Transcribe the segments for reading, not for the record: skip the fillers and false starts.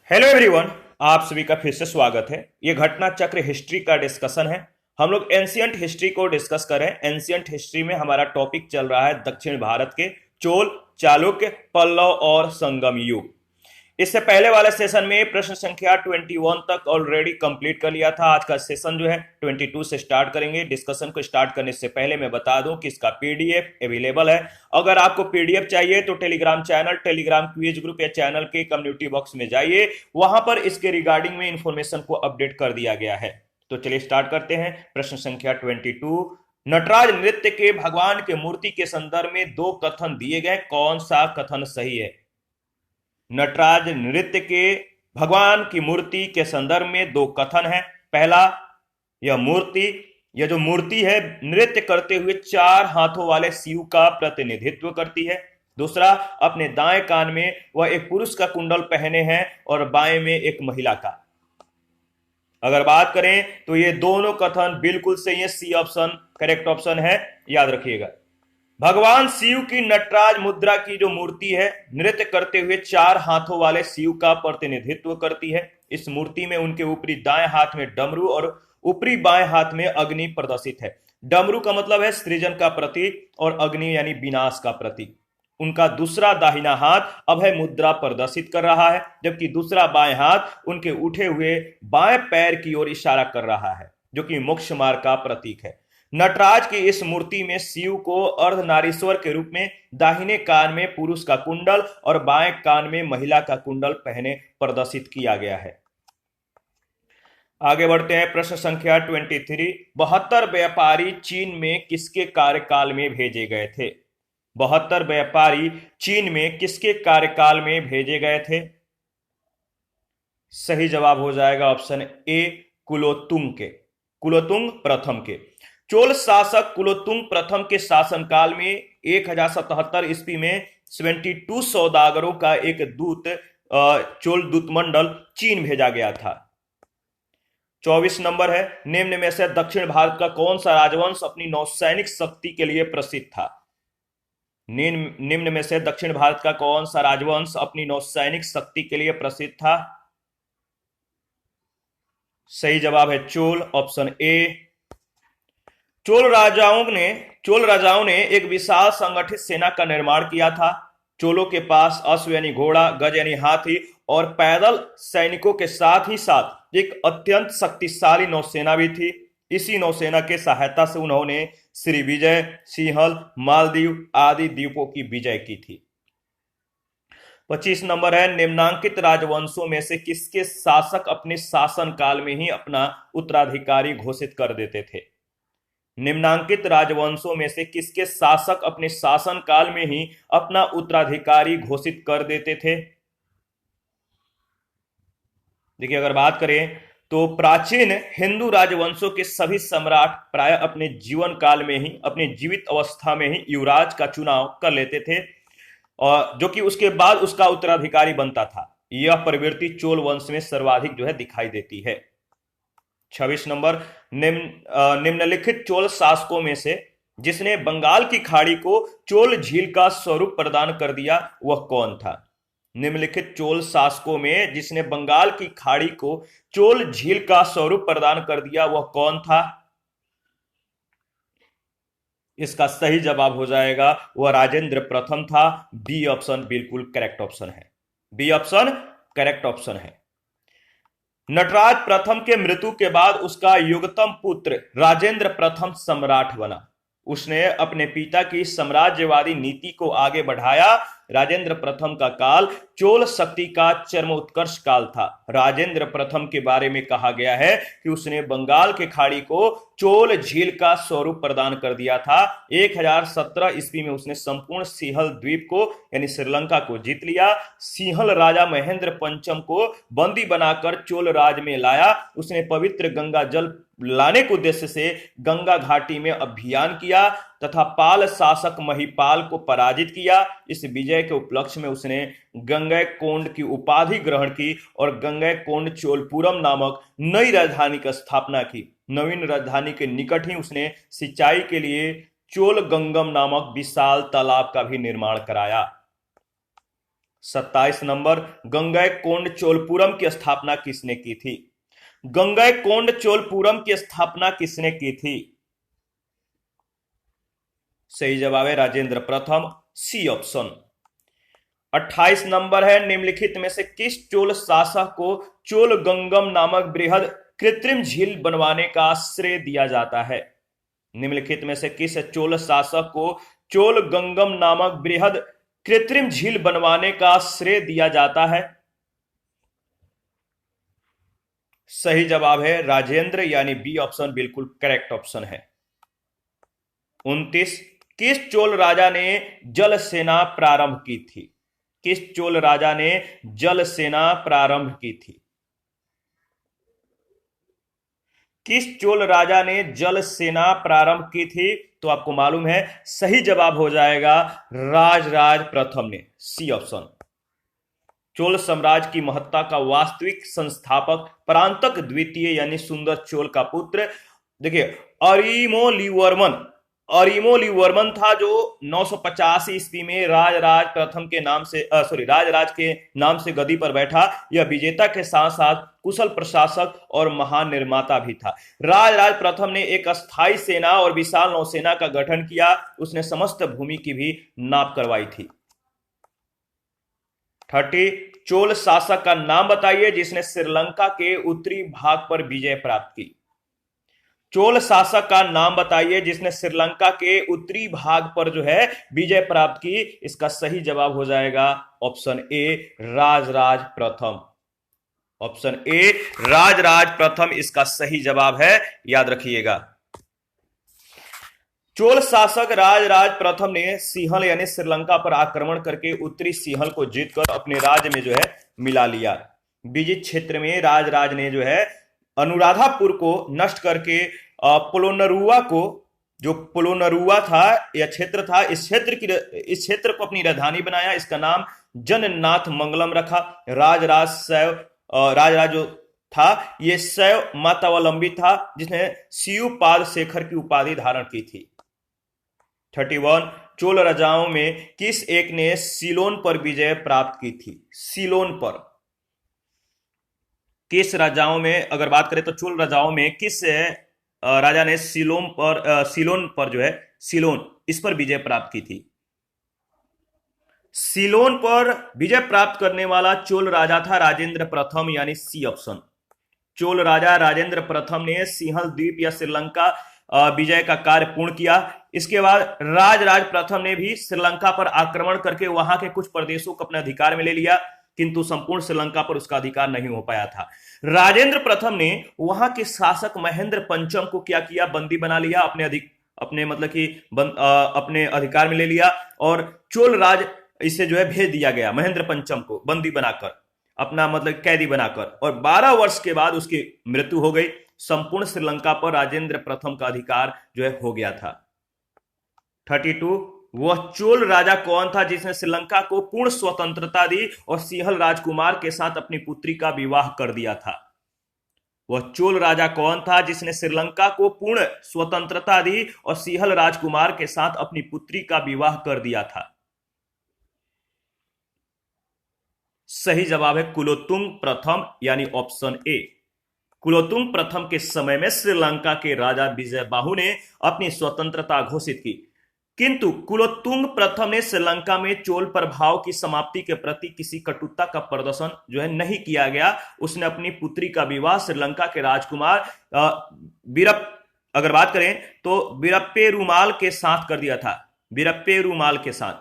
Hello everyone. आप सभी का फिर से स्वागत है। ये घटना चक्र हिस्ट्री का डिस्कशन है। हम लोग एंशियंट हिस्ट्री को डिस्कस करें। एंशियंट हिस्ट्री में हमारा टॉपिक चल रहा है दक्षिण भारत के चोल, चालुक्य, पल्लव और संगम युग। इससे पहले वाले सेशन में प्रश्न संख्या 21 तक ऑलरेडी कंप्लीट कर लिया था। आज का सेशन जो है 22 से स्टार्ट करेंगे। डिस्कशन को स्टार्ट करने से पहले मैं बता दूं कि इसका पीडीएफ अवेलेबल है। अगर आपको पीडीएफ चाहिए तो Telegram channel, Telegram quiz group या चैनल के कम्युनिटी बॉक्स में जाइए, वहां पर इसके रिगार्डिंग में इंफॉर्मेशन को अपडेट कर दिया गया है। तो चलिए स्टार्ट करते हैं। प्रश्न संख्या 22, नटराज नृत्य के भगवान के मूर्ति के संदर्भ में दो कथन दिए गए, कौन सा कथन सही है? नटराज नृत्य के भगवान की मूर्ति के संदर्भ में दो कथन है। पहला, यह जो मूर्ति है नृत्य करते हुए चार हाथों वाले शिव का प्रतिनिधित्व करती है। दूसरा, अपने दाएं कान में वह एक पुरुष का कुंडल पहने हैं और बाएं में एक महिला का। अगर बात करें तो ये दोनों कथन बिल्कुल सही है। सी ऑप्शन करेक्ट ऑप्शन है, याद रखिएगा। भगवान शिव की नटराज मुद्रा की जो मूर्ति है नृत्य करते हुए चार हाथों वाले शिव का प्रतिनिधित्व करती है। इस मूर्ति में उनके ऊपरी दाएं हाथ में डमरू और ऊपरी बाएं हाथ में अग्नि प्रदर्शित है। डमरू का मतलब है सृजन का प्रतीक और अग्नि यानी विनाश का प्रतीक। उनका दूसरा दाहिना हाथ अभय मुद्रा प्रदर्शित कर रहा है, जबकि दूसरा बाएं हाथ उनके उठे हुए बाएं पैर की ओर इशारा कर रहा है, जो कि मोक्ष मार्ग का प्रतीक है। नटराज की इस मूर्ति में शिव को अर्धनारीश्वर के रूप में दाहिने कान में पुरुष का कुंडल और बाएं कान में महिला का कुंडल पहने प्रदर्शित किया गया है। आगे बढ़ते हैं। प्रश्न संख्या 23, 72 व्यापारी चीन में किसके कार्यकाल में भेजे गए थे? 72 व्यापारी चीन में किसके कार्यकाल में भेजे गए थे? सही जवाब हो जाएगा ऑप्शन ए, कुलोतुंग के, कुलोतुंग प्रथम के। चोल शासक कुलोतुंग प्रथम के शासनकाल में 1077 ईस्वी में 72 सौदागरों का एक दूत चोल दूत मंडल चीन भेजा गया था। 24 नंबर है, निम्न में से दक्षिण भारत का कौन सा राजवंश अपनी नौसैनिक शक्ति के लिए प्रसिद्ध था? निम्न में से दक्षिण भारत का कौन सा राजवंश अपनी नौसैनिक शक्ति के लिए प्रसिद्ध था? सही जवाब है चोल, ऑप्शन ए। चोल राजाओं ने एक विशाल संगठित सेना का निर्माण किया था। चोलों के पास अश्व यानी घोड़ा, गज यानी हाथी और पैदल सैनिकों के साथ ही साथ एक अत्यंत शक्तिशाली नौसेना भी थी। इसी नौसेना के सहायता से उन्होंने श्रीविजय, सिंहल, मालदीव आदि द्वीपों की विजय की थी। 25 नंबर है, निम्नांकित राजवंशों में से किसके शासक अपने शासनकाल में ही अपना उत्तराधिकारी घोषित कर देते थे? निम्नांकित राजवंशों में से किसके शासक अपने शासनकाल में ही अपना उत्तराधिकारी घोषित कर देते थे? देखिए, अगर बात करें तो प्राचीन हिंदू राजवंशों के सभी सम्राट प्राय अपने जीवन काल में ही, अपनी जीवित अवस्था में ही युवराज का चुनाव कर लेते थे, और जो कि उसके बाद उसका उत्तराधिकारी बनता था। यह प्रवृत्ति चोल वंश में सर्वाधिक जो है दिखाई देती है। 26 नंबर, निम्नलिखित चोल शासकों में से जिसने बंगाल की खाड़ी को चोल झील का स्वरूप प्रदान कर दिया वह कौन था? निम्नलिखित चोल शासकों में जिसने बंगाल की खाड़ी को चोल झील का स्वरूप प्रदान कर दिया वह कौन था? इसका सही जवाब हो जाएगा वह राजेंद्र प्रथम था। बी ऑप्शन बिल्कुल करेक्ट ऑप्शन है। बी ऑप्शन करेक्ट ऑप्शन है। नटराज प्रथम के मृत्यु के बाद उसका युगतम पुत्र राजेंद्र प्रथम सम्राट बना। उसने अपने पिता की साम्राज्यवादी नीति को आगे बढ़ाया। राजेंद्र प्रथम का काल चोल शक्ति का चरमोत्कर्ष काल था। राजेंद्र प्रथम के बारे में कहा गया है कि उसने बंगाल के खाड़ी को चोल झील का स्वरूप प्रदान कर दिया था। 1017 ईस्वी में उसने संपूर्ण सिंहल द्वीप को यानी श्रीलंका को जीत लिया। सिंहल राजा महेंद्र पंचम को बंदी बनाकर चोल राज में लाया। उसने पवित्र गंगा जल लाने के उद्देश्य से गंगा घाटी में अभियान किया तथा पाल शासक महिपाल को पराजित किया। इस विजय के उपलक्ष्य में उसने गंगैकोंड की उपाधि ग्रहण की और गंगैकोंड चोलपुरम नामक नई राजधानी की स्थापना की। नवीन राजधानी के निकट ही उसने सिंचाई के लिए चोल गंगम नामक विशाल तालाब का भी निर्माण कराया। 27 नंबर, गंगैकोंड चोलपुरम की स्थापना किसने की थी? गंगैकोंड चोलपुरम की स्थापना किसने की थी? सही जवाब है राजेंद्र प्रथम, सी ऑप्शन। 28 नंबर है, निम्नलिखित में से किस चोल शासक को चोल गंगम नामक बृहद कृत्रिम झील बनवाने का श्रेय दिया जाता है? निम्नलिखित में से किस चोल शासक को चोल गंगम नामक बृहद कृत्रिम झील बनवाने का श्रेय दिया जाता है? सही जवाब है राजेंद्र, यानी बी ऑप्शन बिल्कुल करेक्ट ऑप्शन है। 29, किस चोल राजा ने जल सेना प्रारंभ की थी? किस चोल राजा ने जल सेना प्रारंभ की थी? किस चोल राजा ने जल सेना प्रारंभ की थी? तो आपको मालूम है, सही जवाब हो जाएगा राजराज प्रथम ने, सी ऑप्शन। चोल साम्राज्य की महत्ता का वास्तविक संस्थापक परांतक द्वितीय यानी सुंदर चोल का पुत्र, देखिए अरिमोलिवर्मन था, जो 985 ईस्वी में राजराज प्रथम के नाम से राजराज के नाम से गद्दी पर बैठा। यह विजेता के साथ साथ कुशल प्रशासक और महान निर्माता भी था। राजराज प्रथम ने एक अस्थायी सेना और विशाल नौसेना का गठन किया। उसने समस्त भूमि की भी नाप करवाई थी। 30, चोल शासक का नाम बताइए जिसने श्रीलंका के उत्तरी भाग पर विजय प्राप्त की। चोल शासक का नाम बताइए जिसने श्रीलंका के उत्तरी भाग पर जो है विजय प्राप्त की। इसका सही जवाब हो जाएगा ऑप्शन ए राजराज प्रथम। ऑप्शन ए राजराज प्रथम इसका सही जवाब है, याद रखिएगा। चोल शासक राजराज प्रथम ने सिंहल यानी श्रीलंका पर आक्रमण करके उत्तरी सिंहल को जीतकर अपने राज्य में जो है मिला लिया। विजित क्षेत्र में राजराज ने जो है अनुराधापुर को नष्ट करके पोलोनरुआ को, जो पोलोनरुआ था यह क्षेत्र था, इस क्षेत्र को अपनी राजधानी बनाया। इसका नाम जननाथ मंगलम रखा। राजराज जो था यह शैव मातावलंबी था, जिसने शिवपाद शेखर की उपाधि धारण की थी। 31, चोल राजाओं में किस एक ने सीलोन पर विजय प्राप्त की थी? सीलोन पर किस राजाओं में, अगर बात करें तो चोल राजाओं में किस राजा ने सीलोन पर जो है इस पर विजय प्राप्त की थी? सीलोन पर विजय प्राप्त करने वाला चोल राजा था राजेंद्र प्रथम, यानी सी ऑप्शन। चोल राजा राजेंद्र प्रथम ने सिंहल द्वीप या श्रीलंका विजय का कार्य पूर्ण किया। इसके बाद राजराज प्रथम ने भी श्रीलंका पर आक्रमण करके वहां के कुछ प्रदेशों को अपने अधिकार में ले लिया, किंतु संपूर्ण श्रीलंका पर उसका अधिकार नहीं हो पाया था। राजेंद्र प्रथम ने वहां के शासक महेंद्र पंचम को क्या किया? बंदी बना लिया, अपने अधिकार में ले लिया, और चोल राज इसे जो है भेज दिया गया महेंद्र पंचम को बंदी बनाकर, अपना कैदी बनाकर, और 12 वर्ष के बाद उसकी मृत्यु हो गई। संपूर्ण श्रीलंका पर राजेंद्र प्रथम का अधिकार जो है हो गया था। 32, वह चोल राजा कौन था जिसने श्रीलंका को पूर्ण स्वतंत्रता दी और सिंहल राजकुमार के साथ अपनी पुत्री का विवाह कर दिया था? वह चोल राजा कौन था जिसने श्रीलंका को पूर्ण स्वतंत्रता दी और सिंहल राजकुमार के साथ अपनी पुत्री का विवाह कर दिया था? सही जवाब है कुलोत्तुंग प्रथम, यानी ऑप्शन ए। कुलोत्तुंग प्रथम के समय में श्रीलंका के राजा विजय बाहु ने अपनी स्वतंत्रता घोषित की, किंतु कुलोत्तुंग प्रथम ने श्रीलंका में चोल प्रभाव की समाप्ति के प्रति किसी कटुता का प्रदर्शन जो है नहीं किया गया। उसने अपनी पुत्री का विवाह श्रीलंका के राजकुमार अगर बात करें तो वीरप्पेरुमाल के साथ कर दिया था, वीरप्पेरुमाल के साथ,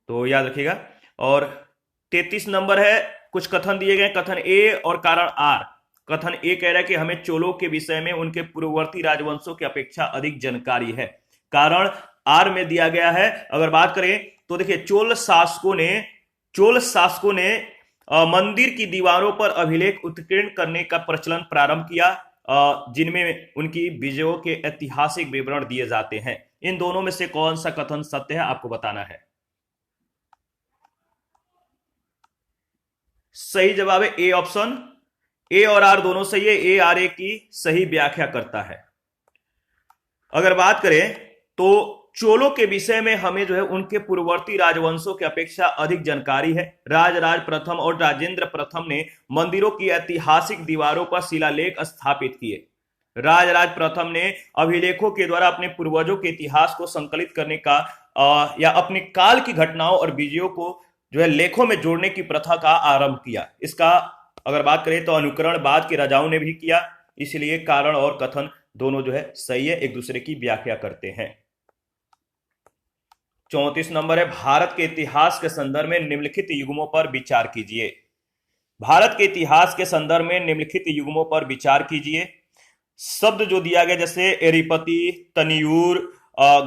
तो याद रखिएगा। और 33 नंबर है, कुछ कथन दिए गए, कथन ए और कारण आर। कथन ए कह रहा है कि हमें चोलों के विषय में उनके पूर्ववर्ती राजवंशों की अपेक्षा अधिक जानकारी है। कारण आर में दिया गया है। अगर बात करें तो देखिए, चोल शासकों ने मंदिर की दीवारों पर अभिलेख उत्कीर्ण करने का प्रचलन प्रारंभ किया, जिनमें उनकी विजयों के ऐतिहासिक विवरण दिए जाते हैं। इन दोनों में से कौन सा कथन सत्य है आपको बताना है। सही जवाब है ए ऑप्शन। ए और आर दोनों सही है। ए आर ए की सही व्याख्या करता है। अगर बात करें तो चोलों के विषय में हमें जो है उनके पूर्ववर्ती राजवंशों की अपेक्षा अधिक जानकारी है। राजराज प्रथम और राजेंद्र प्रथम ने मंदिरों की ऐतिहासिक दीवारों पर शिलालेख स्थापित किए। राजराज प्रथम ने अभिलेखों के द्वारा अपने पूर्वजों के इतिहास को संकलित करने का या अपने काल की घटनाओं और विजयों को जो है लेखों में जोड़ने की प्रथा का आरंभ किया। इसका अगर बात करें तो अनुकरण बाद के राजाओं ने भी किया, इसलिए कारण और कथन दोनों जो है सही है, एक दूसरे की व्याख्या करते हैं। 34 नंबर है, भारत के इतिहास के संदर्भ में निम्नलिखित युग्मों पर विचार कीजिए। भारत के इतिहास के संदर्भ में निम्नलिखित युग्मों पर विचार कीजिए। शब्द जो दिया गया जैसे एरिपति, तनियूर,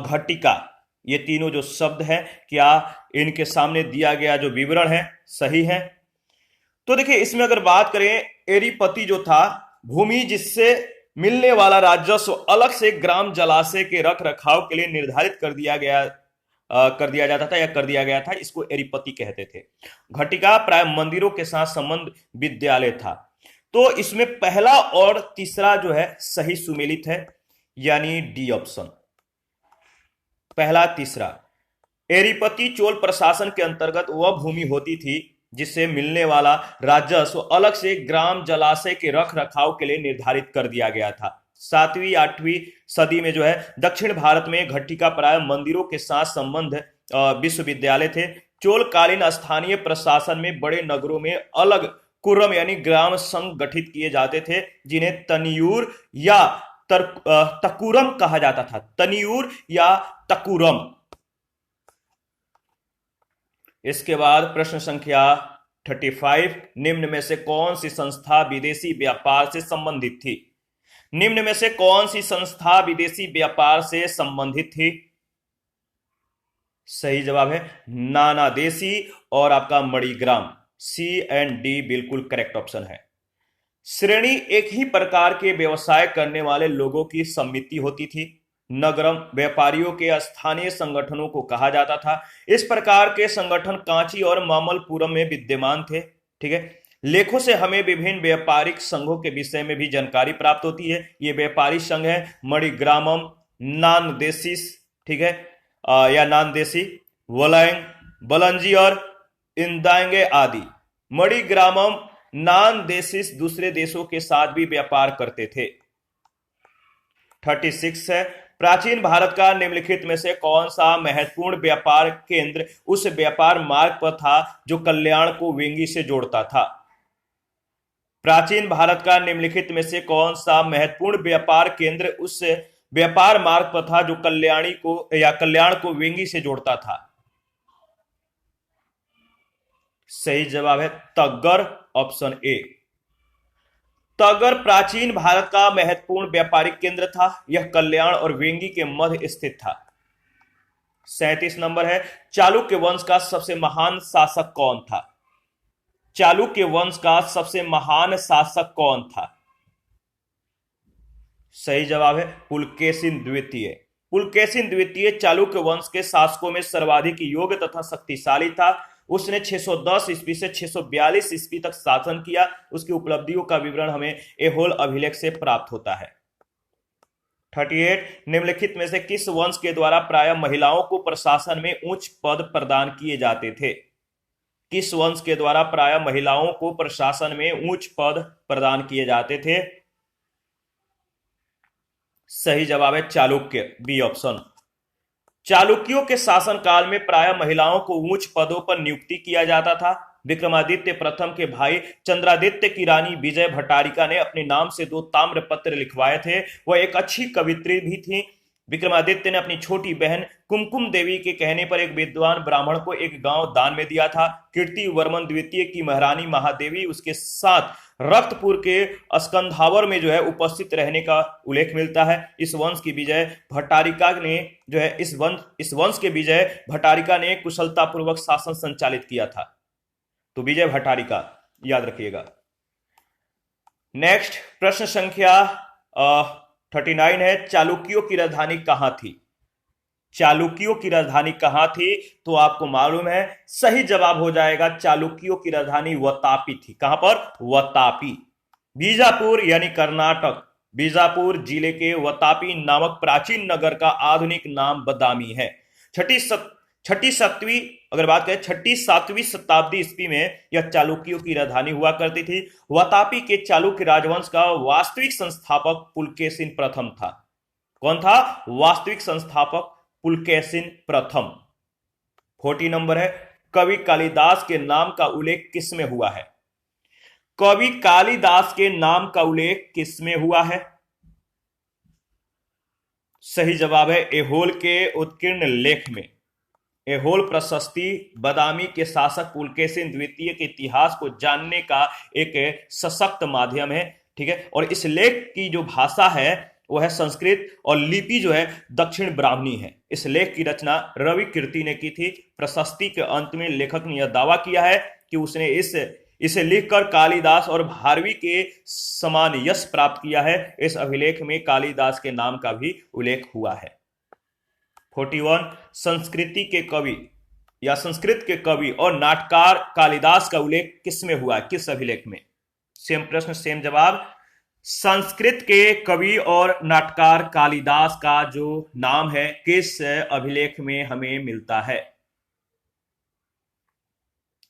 घटिका, ये तीनों जो शब्द हैं, क्या इनके सामने दिया गया जो विवरण है सही है? तो देखिए, इसमें अगर बात करें, एरिपति जो था, भूमि जिससे मिलने वाला राजस्व अलग से ग्राम जलाशय के रख रखाव के लिए निर्धारित कर दिया गया था, इसको एरिपति कहते थे। घटिका प्राय मंदिरों के साथ संबंध विद्यालय था। तो इसमें पहला और तीसरा जो है सही सुमेलित है, यानी डी ऑप्शन, पहला तीसरा। एरिपति चोल प्रशासन के अंतर्गत वह भूमि होती थी जिससे मिलने वाला राजस्व अलग से ग्राम जलाशय के रख रखाव के लिए निर्धारित कर दिया गया था। 7वीं 8वीं सदी में जो है दक्षिण भारत में घटिका प्राय मंदिरों के साथ संबंध विश्वविद्यालय थे। चोलकालीन स्थानीय प्रशासन में बड़े नगरों में अलग कुरम यानी ग्राम संघ गठित किए जाते थे, जिन्हें तनियूर या तकुरम कहा जाता था। तनियूर या तकुरम। इसके बाद प्रश्न संख्या 35, निम्न में से कौन सी संस्था विदेशी व्यापार से संबंधित थी? निम्न में से कौन सी संस्था विदेशी व्यापार से संबंधित थी? सही जवाब है नानादेशी और आपका मणिग्राम। सी एंड डी बिल्कुल करेक्ट ऑप्शन है। श्रेणी एक ही प्रकार के व्यवसाय करने वाले लोगों की समिति होती थी। नगरम व्यापारियों के स्थानीय संगठनों को कहा जाता था। इस प्रकार के संगठन कांची और मामल्लपुरम में विद्यमान थे। ठीक है, लेखों से हमें विभिन्न व्यापारिक संघों के विषय में भी जानकारी प्राप्त होती है। ये व्यापारी संघ है मणिग्रामम, नानदेशिस, ठीक है, या नानदेशी, वलैंग, बलंजी और इंदांगे आदि। मणिग्रामम, नानदेशिस दूसरे देशों के साथ भी व्यापार करते थे। 36 है, प्राचीन भारत का निम्नलिखित में से कौन सा महत्वपूर्ण व्यापार केंद्र उस व्यापार मार्ग पर था जो कल्याण को वेंगी से जोड़ता था? प्राचीन भारत का निम्नलिखित में से कौन सा महत्वपूर्ण व्यापार केंद्र उस व्यापार मार्ग पर था जो कल्याण को वेंगी से जोड़ता था? सही जवाब है तग्गर, ऑप्शन ए। तगर प्राचीन भारत का महत्वपूर्ण व्यापारिक केंद्र था। यह कल्याण और वेंगी के मध्य स्थित था। 37 नंबर है, चालुक्य वंश का सबसे महान शासक कौन था? चालुक्य वंश का सबसे महान शासक कौन था? सही जवाब है पुलकेशिन द्वितीय। पुलकेशिन द्वितीय चालुक्य वंश के शासकों में सर्वाधिक योग्य तथा शक्तिशाली था। उसने 610 ईस्वी से 642 ईस्वी तक शासन किया। उसकी उपलब्धियों का विवरण हमें एहोल अभिलेख से प्राप्त होता है। 38, निम्नलिखित में से किस वंश के द्वारा प्रायः महिलाओं को प्रशासन में उच्च पद प्रदान किए जाते थे? किस वंश के द्वारा प्रायः महिलाओं को प्रशासन में उच्च पद प्रदान किए जाते थे? सही जवाब है चालुक्य, बी ऑप्शन। चालुक्यों के शासनकाल में प्रायः महिलाओं को उच्च पदों पर नियुक्ति किया जाता था। विक्रमादित्य प्रथम के भाई चंद्रादित्य की रानी विजय भट्टारिका ने अपने नाम से 2 ताम्रपत्र लिखवाए थे। वह एक अच्छी कवित्री भी थी। विक्रमादित्य ने अपनी छोटी बहन कुमकुम देवी के कहने पर एक विद्वान ब्राह्मण को एक गांव दान में दिया था। कीर्ति वर्मन द्वितीय की महारानी महादेवी उसके साथ रक्तपुर के स्कंधावर में जो है उपस्थित रहने का उल्लेख मिलता है। इस वंश की विजय भट्टारिका ने जो है इस वंश के विजय भट्टारिका ने कुशलतापूर्वक शासन संचालित किया था। तो विजय भट्टारिका याद रखिएगा। नेक्स्ट प्रश्न संख्या 39 है, चालुक्यों की राजधानी कहां थी? चालुक्यों की राजधानी कहां थी? तो आपको मालूम है सही जवाब हो जाएगा चालुक्यों की राजधानी वतापी थी। कहां पर? वतापी, बीजापुर यानी कर्नाटक। बीजापुर जिले के वतापी नामक प्राचीन नगर का आधुनिक नाम बदामी है। छठी सातवीं अगर बात करें छठी सातवीं शताब्दी ईस्वी में यह चालुक्यों की राजधानी हुआ करती थी। वतापी के चालुक्य राजवंश का वास्तविक संस्थापक पुलकेशिन प्रथम था। कौन था वास्तविक संस्थापक? पुलकेशिन प्रथम। 40 नंबर है, कवि कालिदास के नाम का उल्लेख किसमें हुआ है? कवि कालिदास के नाम का उल्लेख किसमें हुआ है? सही जवाब है एहोल के उत्कीर्ण लेख में। एहोल प्रशस्ति बदामी के शासक पुलकेशिन द्वितीय के इतिहास को जानने का एक सशक्त माध्यम है। ठीक है, और इस लेख की जो भाषा है वो है संस्कृत और लिपि जो है दक्षिण ब्राह्मणी है। इस लेख की रचना रवि कीर्ति ने की थी। प्रशस्ति के अंत में लेखक ने यह दावा किया है कि उसने इसे लिखकर कालिदास और भारवी के समान यश प्राप्त किया है। इस अभिलेख में कालिदास के नाम का भी उल्लेख हुआ है। 41 संस्कृति के कवि या संस्कृत के कवि और नाटकार कालिदास का उल्लेख किसमें हुआ है? किस अभिलेख में? सेम प्रश्न सेम जवाब। संस्कृत के कवि और नाटकार कालिदास का जो नाम है किस अभिलेख में हमें मिलता है?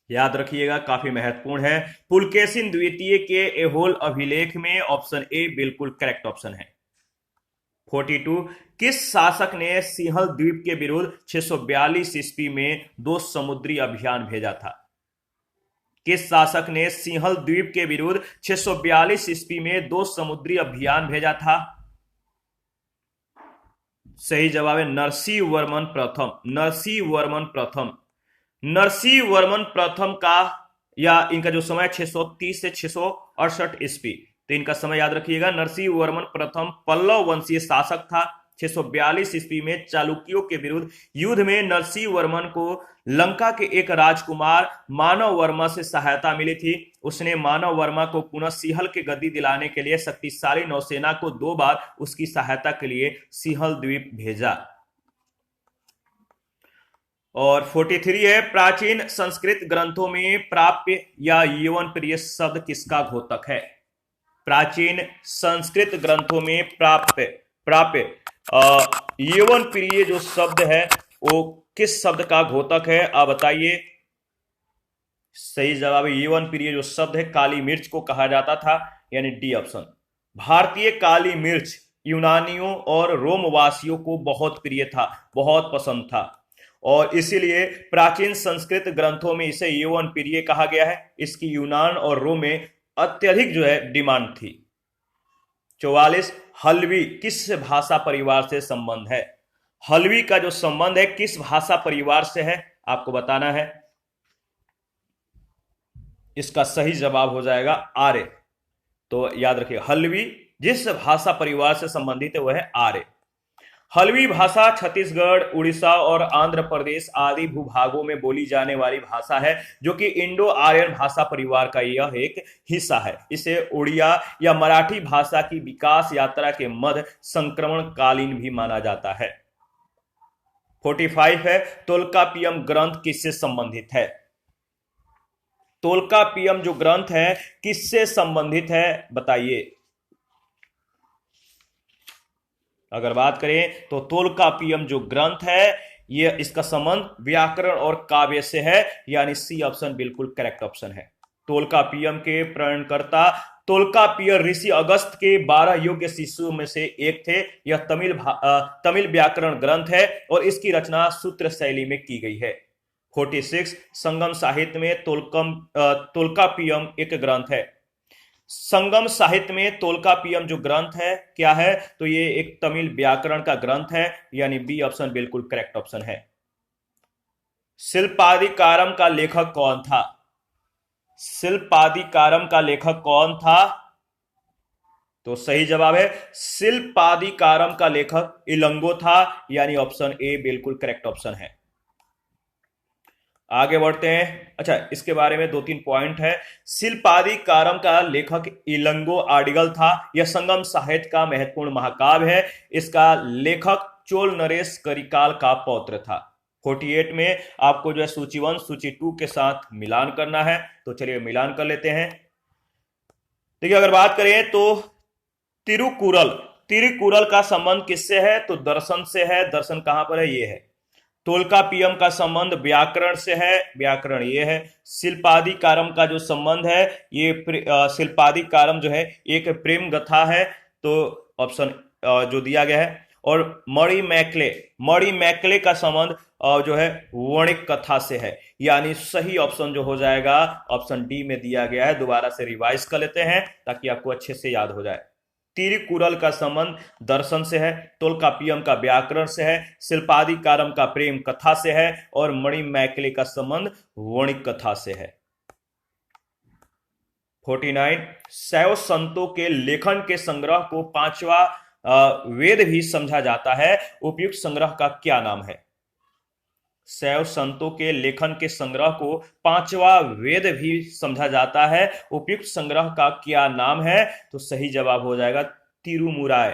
याद रखिएगा, काफी महत्वपूर्ण है। पुलकेशिन द्वितीय के एहोल अभिलेख में ऑप्शन ए बिल्कुल करेक्ट ऑप्शन है। 42 किस शासक ने सिंहल द्वीप के विरुद्ध 642 ईस्वी में 2 समुद्री अभियान भेजा था? किस शासक ने सिंहल द्वीप के विरुद्ध 642 ईस्वी में 2 समुद्री अभियान भेजा था? सही जवाब है नरसिंह वर्मन प्रथम। नरसिंह वर्मन प्रथम। नरसिंह वर्मन प्रथम का या इनका जो समय 630 से 668 ईस्वी, तो इनका समय याद रखिएगा। नरसिंह वर्मन प्रथम पल्लव वंशीय शासक था। 642 ईस्वी में चालुक्यों के विरुद्ध युद्ध में नरसिंह वर्मन को लंका के एक राजकुमार मानव वर्मा से सहायता मिली थी। उसने मानव वर्मा को पुनः सिंहल की गद्दी दिलाने के लिए शक्तिशाली नौसेना को 2 बार उसकी सहायता के लिए सिंहल द्वीप भेजा। और 43 है प्राचीन संस्कृत ग्रंथों में प्राप्य या यौवन प्रिय शब्द किसका घोतक है? प्राचीन संस्कृत ग्रंथों में प्राप्य यौवन प्रिय जो शब्द है वो किस शब्द का घोतक है? आप बताइए। सही जवाब है यौवन प्रिय जो शब्द है काली मिर्च को कहा जाता था, यानी डी ऑप्शन। भारतीय काली मिर्च यूनानियों और रोमवासियों को बहुत प्रिय था, बहुत पसंद था, और इसीलिए प्राचीन संस्कृत ग्रंथों में इसे यौवन प्रिय कहा गया है। इसकी यूनान और रोम में अत्यधिक जो है डिमांड थी। 44 हल्बी किस भाषा परिवार से संबंध है? हल्बी का जो संबंध है किस भाषा परिवार से है आपको बताना है। इसका सही जवाब हो जाएगा आर्य। तो याद रखिए हल्बी जिस भाषा परिवार से संबंधित है वह है आर्य। हल्बी भाषा छत्तीसगढ़, उड़ीसा और आंध्र प्रदेश आदि भूभागों में बोली जाने वाली भाषा है, जो कि इंडो आर्यन भाषा परिवार का यह एक हिस्सा है। इसे उड़िया या मराठी भाषा की विकास यात्रा के मध्य संक्रमण कालीन भी माना जाता है। 45 है तोल्कापियम ग्रंथ किससे संबंधित है? तोल्कापियम जो ग्रंथ है किससे संबंधित है बताइए। अगर बात करें तो तोल्कापियम जो ग्रंथ है ये इसका संबंध व्याकरण और काव्य से है, यानी सी ऑप्शन बिल्कुल करेक्ट ऑप्शन है। तोल्कापियम के प्रणयनकर्ता तोल्कापिय ऋषि अगस्त के 12 योग्य शिष्यों में से एक थे। यह तमिल व्याकरण ग्रंथ है और इसकी रचना सूत्र शैली में की गई है। 46 संगम साहित्य में तोल्कापियम एक ग्रंथ है। संगम साहित्य में तोल्कापियम जो ग्रंथ है क्या है? तो ये एक तमिल व्याकरण का ग्रंथ है, यानी बी ऑप्शन बिल्कुल करेक्ट ऑप्शन है। शिल्पादिकारम का लेखक कौन था? शिल्पादिकारम का लेखक कौन था? तो सही जवाब है शिल्पादिकारम का लेखक इलंगो था, यानी ऑप्शन ए बिल्कुल करेक्ट ऑप्शन है। आगे बढ़ते हैं। अच्छा, इसके बारे में 2-3 पॉइंट है। शिल्पादिकारम का लेखक इलंगो आडिगल था। यह संगम साहित्य का महत्वपूर्ण महाकाव्य है। इसका लेखक चोल नरेश करिकाल का पौत्र था। 48 में आपको जो है सूची 1 सूची 2 के साथ मिलान करना है, तो चलिए मिलान कर लेते हैं। देखिए अगर बात करें तो तिरुकुरल, तिरुकुरल का संबंध किससे है? तो दर्शन से है। दर्शन कहां पर है? ये है। तोल्कापियम का संबंध व्याकरण से है, व्याकरण ये है। शिल्पादिकारम का जो संबंध है ये शिल्पादिकारम जो है एक प्रेम गाथा है, तो ऑप्शन जो दिया गया है। और मणि मैकले का संबंध जो है वर्णिक कथा से है, यानी सही ऑप्शन जो हो जाएगा ऑप्शन डी में दिया गया है। दोबारा से रिवाइज कर लेते हैं ताकि आपको अच्छे से याद हो जाए। तिरुकुरल का संबंध दर्शन से है, तोल्कापियम का व्याकरण से है, शिल्पादिकारम का प्रेम कथा से है और मणि मैकले का संबंध वर्णिक कथा से है। 49 शैव संतों के लेखन के संग्रह को पांचवा वेद भी समझा जाता है, उपयुक्त संग्रह का क्या नाम है? शैव संतों के लेखन के संग्रह को पांचवा वेद भी समझा जाता है, उपयुक्त संग्रह का क्या नाम है? तो सही जवाब हो जाएगा तिरुमुराय,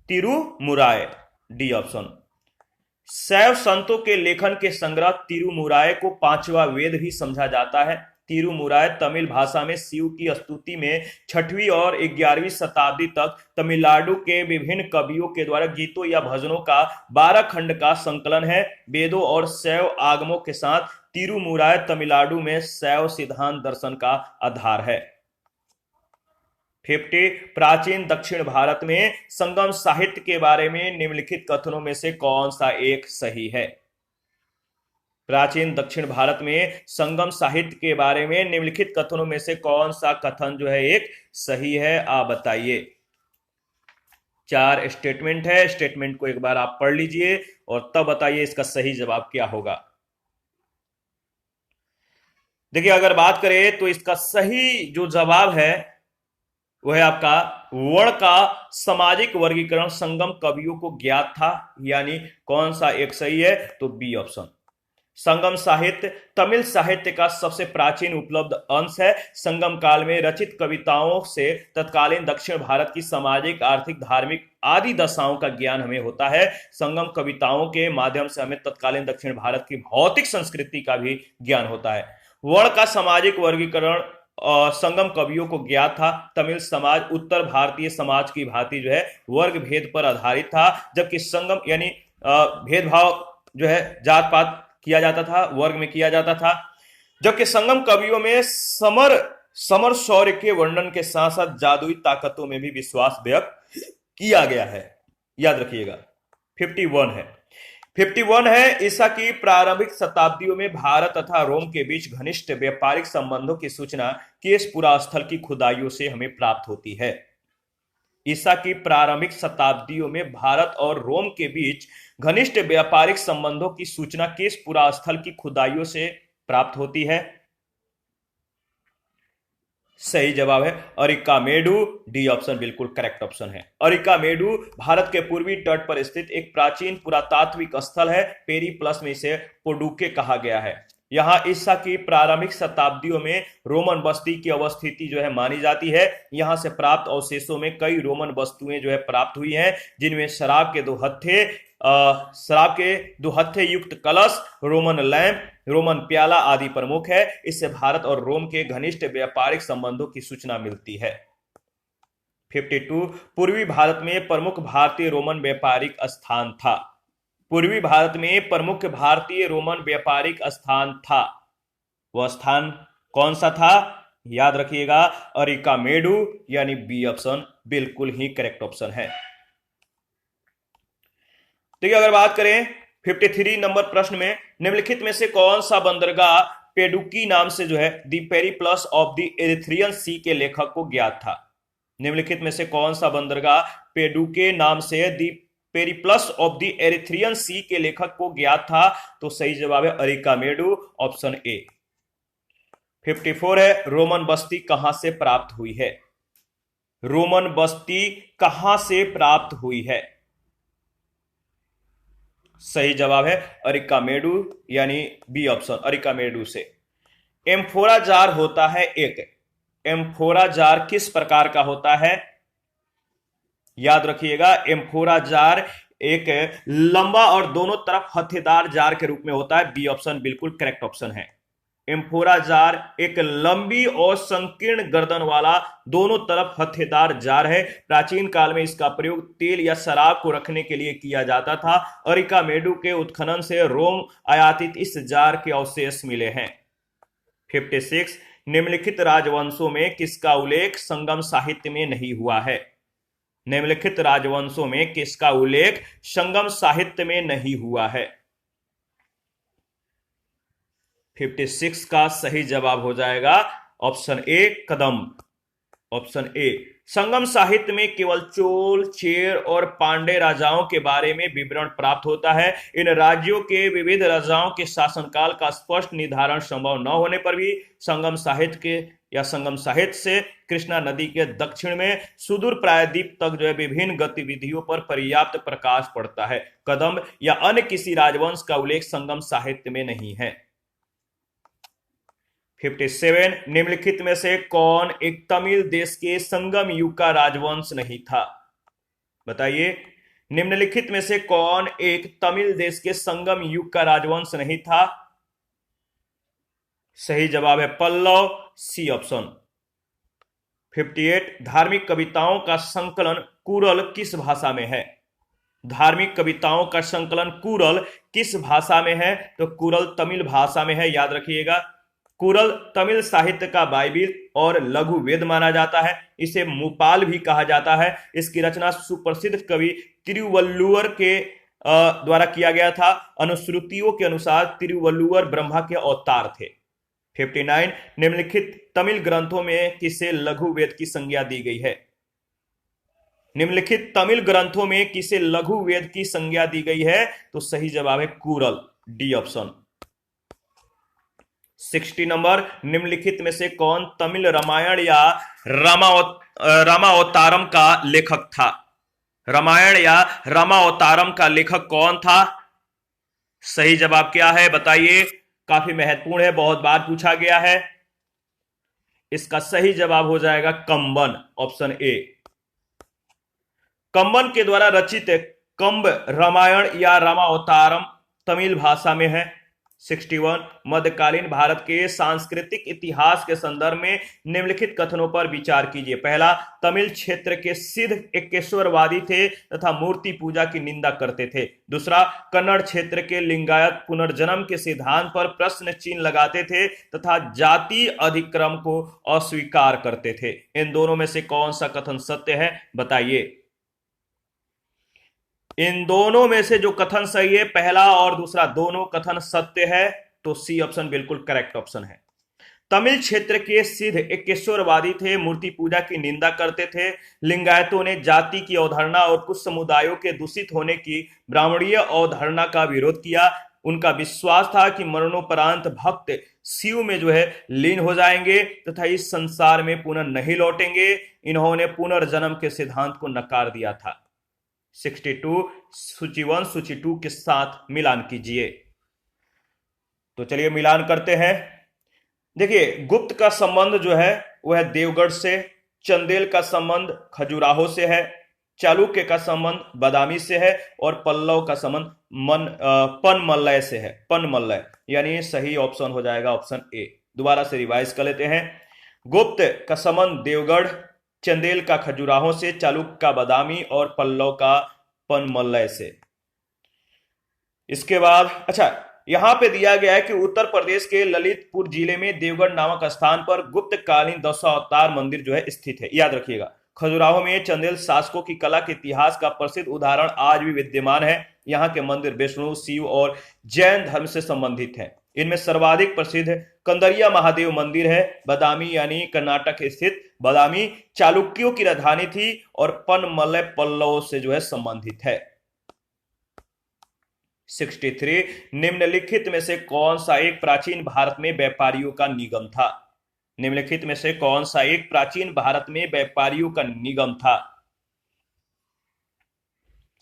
तिरुमुराय, डी ऑप्शन। शैव संतों के लेखन के संग्रह तिरुमुराय को पांचवा वेद भी समझा जाता है। तिरुमुराय तमिल भाषा में शिव की स्तुति में 6वीं और 11वीं शताब्दी तक तमिलनाडु के विभिन्न कवियों के द्वारा गीतों या भजनों का 12 खंड का संकलन है। वेदों और शैव आगमों के साथ तिरुमुराय तमिलनाडु में शैव सिद्धांत दर्शन का आधार है। 50 प्राचीन दक्षिण भारत में संगम साहित्य के बारे में निम्नलिखित कथनों में से कौन सा एक सही है? प्राचीन दक्षिण भारत में संगम साहित्य के बारे में निम्नलिखित कथनों में से कौन सा कथन जो है एक सही है? आप बताइए। 4 स्टेटमेंट है, स्टेटमेंट को एक बार आप पढ़ लीजिए और तब बताइए इसका सही जवाब क्या होगा। देखिए, अगर बात करें तो इसका सही जो जवाब है वह है आपका वर्ण का सामाजिक वर्गीकरण संगम कवियों को ज्ञात था, यानी कौन सा एक सही है? तो बी ऑप्शन। संगम साहित्य तमिल साहित्य का सबसे प्राचीन उपलब्ध अंश है। संगम काल में रचित कविताओं से तत्कालीन दक्षिण भारत की सामाजिक, आर्थिक, धार्मिक आदि दशाओं का ज्ञान हमें होता है। संगम कविताओं के माध्यम से हमें तत्कालीन दक्षिण भारत की भौतिक संस्कृति का भी ज्ञान होता है। वर्ण का सामाजिक वर्गीकरण संगम कवियों को ज्ञात था। तमिल समाज उत्तर भारतीय समाज की भांति जो है वर्ग भेद पर आधारित था, जबकि संगम यानी भेदभाव जो है जात पात किया जाता था, वर्ग में किया जाता था। जबकि संगम कवियों में समर शौर्य के वर्णन के साथ साथ जादुई ताकतों में भी विश्वास व्यक्त किया गया है। याद रखिएगा। 51 है ईसा की प्रारंभिक शताब्दियों में भारत तथा रोम के बीच घनिष्ठ व्यापारिक संबंधों की सूचना किस पुरास्थल की खुदाइयों से हमें प्राप्त होती है? ईसा की प्रारंभिक शताब्दियों में भारत और रोम के बीच घनिष्ठ व्यापारिक संबंधों की सूचना किस पुरास्थल की खुदाइयों से प्राप्त होती है? सही जवाब है अरिकामेडु, डी ऑप्शन बिल्कुल करेक्ट ऑप्शन है। अरिकामेडु भारत के पूर्वी तट पर स्थित एक प्राचीन पुरातात्विक स्थल है। पेरीप्लस में इसे पोडुके कहा गया है। यहाँ ईसा की प्रारंभिक शताब्दियों में रोमन बस्ती की अवस्थिति जो है मानी जाती है। यहाँ से प्राप्त अवशेषों में कई रोमन वस्तुएं जो है प्राप्त हुई हैं, जिनमें शराब के दो हत्थे युक्त कलश, रोमन लैंप, रोमन प्याला आदि प्रमुख है। इससे भारत और रोम के घनिष्ठ व्यापारिक संबंधों की सूचना मिलती है। 52 पूर्वी भारत में प्रमुख भारतीय रोमन व्यापारिक स्थान था। पूर्वी भारत में प्रमुख भारतीय रोमन व्यापारिक स्थान था, वह स्थान कौन सा था? याद रखिएगा अरिकामेडु, यानी बी ऑप्शन बिल्कुल ही करेक्ट ऑप्शन है। तो अगर बात करें 53 नंबर प्रश्न में, निम्नलिखित में से कौन सा बंदरगाह पेडुकी नाम से जो है the Periplus of the Erythraean Sea के लेखक को ज्ञात था? निम्नलिखित में से कौन सा बंदरगाह पेडुके नाम से the Periplus of the Erythraean Sea के लेखक को ज्ञात था? तो सही जवाब है अरिकामेडु, ऑप्शन ए। 54 है रोमन बस्ती कहां से प्राप्त हुई है? रोमन बस्ती कहां से प्राप्त हुई है? सही जवाब है अरिकामेडु, यानी बी ऑप्शन अरिकामेडु से। एम्फोरा जार होता है एक, एम्फोरा जार किस प्रकार का होता है? याद रखिएगा एम्फोरा जार एक लंबा और दोनों तरफ हथेदार जार के रूप में होता है। बी ऑप्शन बिल्कुल करेक्ट ऑप्शन है। एम्फोरा जार एक लंबी और संकीर्ण गर्दन वाला दोनों तरफ हथेदार जार है। प्राचीन काल में इसका प्रयोग तेल या शराब को रखने के लिए किया जाता था। अरिकामेडू के उत्खनन से रोम आयातित इस जार के अवशेष मिले हैं। 56 निम्नलिखित राजवंशों में किसका उल्लेख संगम साहित्य में नहीं हुआ है? निम्नलिखित राजवंशों में किसका उल्लेख संगम साहित्य में नहीं हुआ है? 56 का सही जवाब हो जाएगा option A Kadamba. Option A. संगम साहित्य में केवल चोल, चेर और पांडे राजाओं के बारे में विवरण प्राप्त होता है। इन राज्यों के विविध राजाओं के शासनकाल का स्पष्ट निर्धारण संभव न होने पर भी संगम साहित्य से कृष्णा नदी के दक्षिण में सुदूर प्रायद्वीप तक जो है विभिन्न गतिविधियों पर पर्याप्त प्रकाश पड़ता है। कदम्ब या अन्य किसी राजवंश का उल्लेख संगम साहित्य में नहीं है। 57 निम्नलिखित में से कौन एक तमिल देश के संगम युग का राजवंश नहीं था? बताइए, निम्नलिखित में से कौन एक तमिल देश के संगम युग का राजवंश नहीं था? सही जवाब है पल्लव, सी ऑप्शन। 58 धार्मिक कविताओं का संकलन कुरल किस भाषा में है? धार्मिक कविताओं का संकलन कुरल किस भाषा में है? तो कुरल तमिल भाषा में है, याद रखिएगा। कुरल तमिल साहित्य का बाइबिल और लघु वेद माना जाता है। इसे मुपाल भी कहा जाता है। इसकी रचना सुप्रसिद्ध कवि तिरुवल्लुवर के द्वारा किया गया था। अनुश्रुतियों के अनुसार तिरुवल्लुवर ब्रह्मा के अवतार थे। 59 निम्नलिखित तमिल ग्रंथों में किसे लघु वेद की संज्ञा दी गई है? निम्नलिखित तमिल ग्रंथों में किसे लघु वेद की संज्ञा दी गई है? तो सही जवाब है कुरल, डी ऑप्शन। 60 नंबर निम्नलिखित में से कौन तमिल रामायण या रामावतारम का लेखक था? रामायण या रामावतारम का लेखक कौन था? सही जवाब क्या है बताइए? काफी महत्वपूर्ण है, बहुत बार पूछा गया है। इसका सही जवाब हो जाएगा कंबन, ऑप्शन ए। कंबन के द्वारा रचित कंब रामायण या रामावतारम तमिल भाषा में है। 61 मध्यकालीन भारत के सांस्कृतिक इतिहास के संदर्भ में निम्नलिखित कथनों पर विचार कीजिए। पहला, तमिल क्षेत्र के सिद्ध एकेश्वरवादी थे तथा मूर्ति पूजा की निंदा करते थे। दूसरा, कन्नड़ क्षेत्र के लिंगायत पुनर्जन्म के सिद्धांत पर प्रश्न चिन्ह लगाते थे तथा जाति अधिक्रम को अस्वीकार करते थे। इन दोनों में से कौन सा कथन सत्य है बताइए? इन दोनों में से जो कथन सही है, पहला और दूसरा दोनों कथन सत्य है, तो सी ऑप्शन बिल्कुल करेक्ट ऑप्शन है। तमिल क्षेत्र के सिद्ध एकेश्वरवादी थे, मूर्ति पूजा की निंदा करते थे। लिंगायतों ने जाति की अवधारणा और कुछ समुदायों के दूषित होने की ब्राह्मणीय अवधारणा का विरोध किया। उनका विश्वास था कि मरणोपरांत भक्त शिव में जो है लीन हो जाएंगे तथा इस संसार में पुनः नहीं लौटेंगे। इन्होंने पुनर्जन्म के सिद्धांत को नकार दिया था। 62 सूची 1 सूची 2 के साथ मिलान कीजिए। तो चलिए मिलान करते हैं। देखिए, गुप्त का संबंध जो है वह है देवगढ़ से, चंदेल का संबंध खजुराहो से है, चालुक्य का संबंध बादामी से है और पल्लव का संबंध पनमल्लय से है। पनमल्लय यानी सही ऑप्शन हो जाएगा ऑप्शन ए। दोबारा से रिवाइज कर लेते हैं। गुप्त का संबंध देवगढ़, चंदेल का खजुराहो से, चालुक्य का बादामी और पल्लव का पनमल्लय से। इसके बाद अच्छा, यहां पे दिया गया है कि उत्तर प्रदेश के ललितपुर जिले में देवगढ़ नामक स्थान पर गुप्तकालीन दशावतार मंदिर जो है स्थित है। याद रखिएगा, खजुराहो में चंदेल शासकों की कला के इतिहास का प्रसिद्ध उदाहरण आज भी विद्यमान है। यहाँ के मंदिर विष्णु, शिव और जैन धर्म से संबंधित हैं। इनमें सर्वाधिक प्रसिद्ध कंदरिया महादेव मंदिर है। बादामी यानी कर्नाटक स्थित बादामी चालुक्यों की राजधानी थी और पनमल्लय पल्लवों से जो है संबंधित है। 63 निम्नलिखित में से कौन सा एक प्राचीन भारत में व्यापारियों का निगम था? निम्नलिखित में से कौन सा एक प्राचीन भारत में व्यापारियों का निगम था?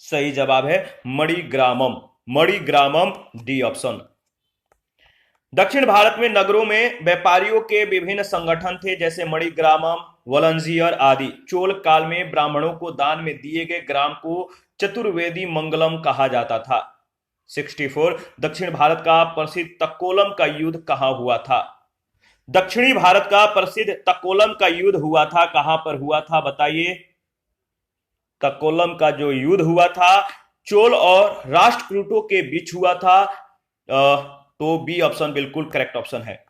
सही जवाब है मणिग्रामम, मणिग्रामम, डी ऑप्शन। दक्षिण भारत में नगरों में व्यापारियों के विभिन्न संगठन थे, जैसे मणिग्रामम, वलंजियर आदि। चोल काल में ब्राह्मणों को दान में दिए गए ग्राम को चतुर्वेदी मंगलम कहा जाता था। 64 दक्षिण भारत का प्रसिद्ध तक्कोलम का युद्ध कहां हुआ था? दक्षिणी भारत का प्रसिद्ध तकोलम का युद्ध हुआ था, कहां पर हुआ था बताइए। तकोलम का जो युद्ध हुआ था चोल और राष्ट्रकूटों के बीच हुआ था। तो बी ऑप्शन बिल्कुल करेक्ट ऑप्शन है।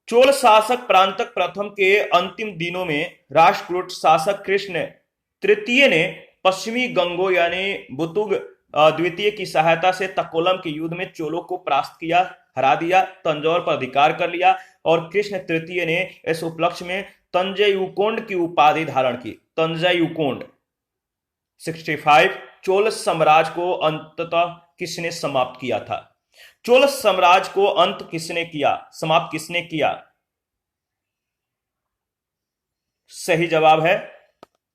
चोल शासक परांतक प्रथम के अंतिम दिनों में राष्ट्रकूट शासक कृष्ण तृतीय ने पश्चिमी गंगो यानी बुतुग द्वितीय की सहायता से तकोलम के युद्ध में चोलों को परास्त किया, हरा दिया, तंजौर पर अधिकार कर लिया और कृष्ण तृतीय ने इस उपलक्ष्य में तंजयुकोंड की उपाधि धारण की। तंजयुकोंड। 65 चोल साम्राज्य को अंततः किसने समाप्त किया था? चोल साम्राज्य को अंत किसने किया, समाप्त किसने किया? सही जवाब है,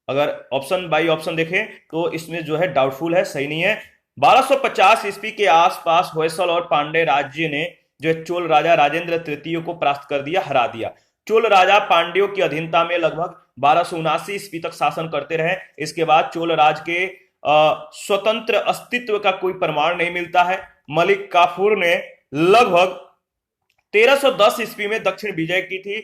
अगर ऑप्शन बाई ऑप्शन देखें तो इसमें जो है डाउटफुल है, सही नहीं है। 1250 ईस्वी के आसपास होयसल और पांड्य राज्य ने जो चोल राजा राजेंद्र तृतीय को परास्त कर दिया, हरा दिया। चोल राजा पांड्यों की अधीनता में लगभग 1279 ईस्वी तक शासन करते रहे। इसके बाद चोल राज के स्वतंत्र अस्तित्व का कोई प्रमाण नहीं मिलता है। मलिक काफूर ने लगभग 1310 ईस्वी में दक्षिण विजय की थी,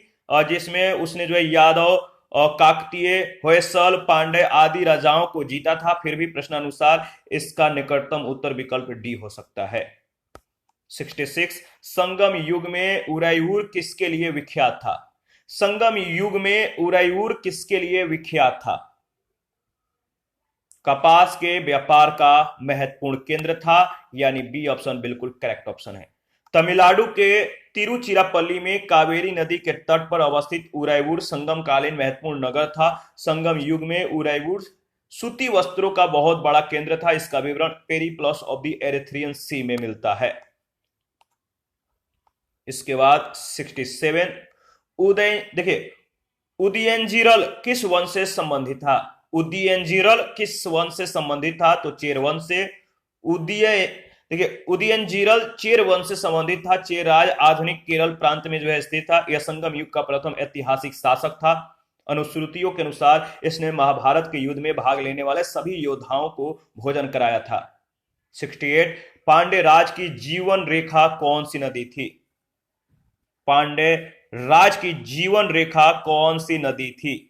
जिसमें उसने जो है यादव, काकतीय, होयसल, पांड्य आदि राजाओं को जीता था। फिर भी प्रश्नानुसार इसका निकटतम उत्तर विकल्प डी हो सकता है। 66 संगम युग में उदयपुर किसके लिए विख्यात था? संगम युग में उदयपुर किसके लिए विख्यात था? कपास के व्यापार का महत्वपूर्ण केंद्र था, यानी बी ऑप्शन बिल्कुल करेक्ट ऑप्शन है। तमिलनाडु के तिरुचिरापल्ली में कावेरी नदी के तट पर अवस्थित उदयपुर संगम कालीन महत्वपूर्ण नगर था। संगम युग में उदयपुर सूती वस्त्रों का बहुत बड़ा केंद्र था। इसका विवरण पेरिप्लस ऑफ द एरिथ्रियन सी में मिलता है। इसके बाद 67 देखिए उदयनजीरल किस वंश से संबंधित था? उदयनजीरल किस वंश से संबंधित था? तो चेर वंश से। देखिए उदयनजीरल चेर वंश से संबंधित था। चेर राज आधुनिक केरल प्रांत में जो है स्थित था। यह संगम युग का प्रथम ऐतिहासिक शासक था। अनुश्रुतियों के अनुसार इसने महाभारत के युद्ध में भाग लेने वाले सभी योद्धाओं को भोजन कराया था। 68 पांड्य राज की जीवन रेखा कौन सी नदी थी? पांड्य राज की जीवन रेखा कौन सी नदी थी?